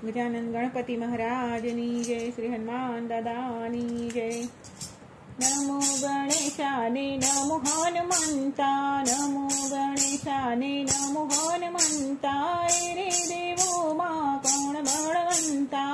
गजानन गणपति महाराजनी जय। श्री हनुमान दादानी जय। नमो गणेशाने नमो हनुमंता, नमो गणेशाने नमो हनुमंता। रे देवो मा कोण बळवंता,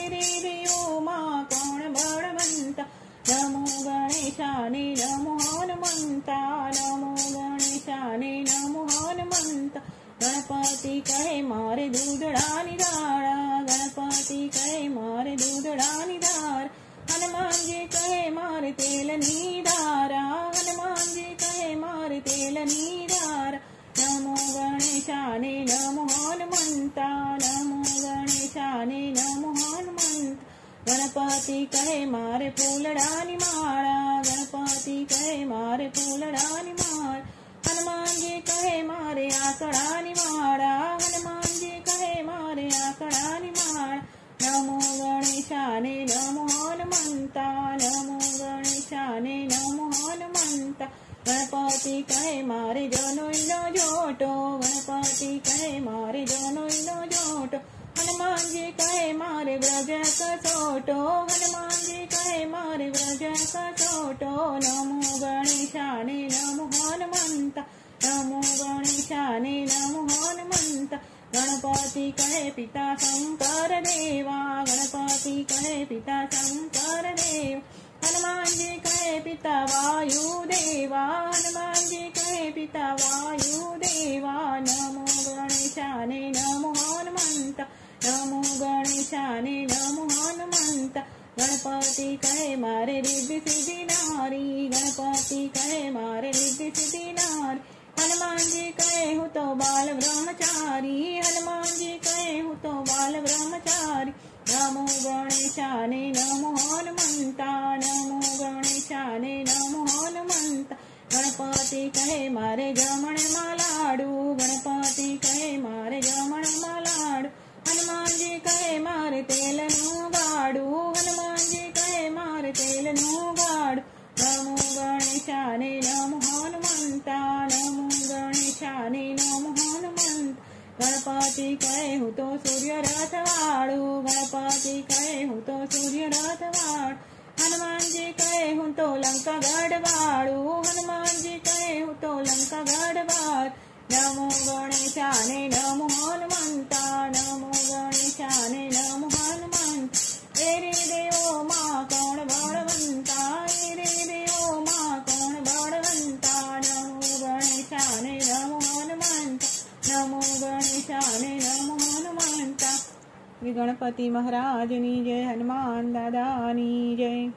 रे देवो मा कोण बळवंता। नमो गणेशाने नमो हनुमंता, नमो गणेशाने नमो हनुमंता। गणपति कहे मारे दूधड़ानी दाड़ा, गणपति कहे मारे दूधड़ानी दार। हनुमान जी कहे मारे तेलनी धारा, हनुमान जी कहे मारे तेलनी धारा। नमो गणेशाने नमो हनुमंता, नमो गणेशाने नमो हनुमंता। गणपति कहे मारे फूलड़ानी माला, गणपति कहे मारे फूलड़ानी माला। हनुमान जी कहे मारे आकड़ानी माला, हनुमान जी कहे मारे आकड़ानी माला। नमो गणेशाने नमो हनुमंता, नमो गणेशाने नमो हनुमंता। गणपति कहे मारे जनोइनो जोटो, गणपति कहे मारे जनोइनो जोटो। हनुमान जी कहे मारे ब्रज कसोटो, हनुमान जी कहे मारे ब्रज कसोटो। नमो गणेशाने नमो हनुमंता, नमो गणेशाने नमो हनुमंता। गणपति कहे पिता शंकर देवा, गणपति कहे पिता शंकर देव। हनुमान जी कहे पिता वायुदेवा, हनुमान जी कहे पिता वायुदेवा। नमो गणेशाने नमो हनुमंता, नमो गणेशाने नमो हनुमंता। गणपति कहे मारे रिद्धि सिद्धि नारी, गणपति कहे मारे रिद्धि सिद्धि नारी। हनुमान जी कहे हूँ तो बाल ब्रह्मचारी, हनुमान जी कहे हूँ तो बाल ब्रह्मचारी। नमो गणेशाने नमो हनुमंता, नमो गणेशाने नमो हनुमंता। गणपति कहे मारे जमण मालाडू, गणपति कहे मारे जमण मालाडू। हनुमान जी कहे मारे तेलनु गाड़ू, हनुमान जी कहे मारे तेलनु गाड़ू। नमो गणेशाने नमो हनुमंता, नमो गणेशाने नमो हनुमंता। गणपति कहे हूँ तो सूर्य रथ वाड़ू, गणपति कहे हूँ तो सूर्य रथ वाड़ू। हनुमान जी कहे हूँ तो लंका गढ़ वाड़ू, हनुमान जी कहे हूँ तो लंका गढ़ वाड़। नमो गणेशाने नमो हनुमंता, नमो गणेशाने नमो हनुमंता। रे देवो मा कोण बळवंता, रे देवो मा कोण बळवंता। नमो गणेशाने नमो हनुमंता, नमो गणेशाने नमो हनुमंता। गणपति महाराजनी जय। हनुमान दादानी जय।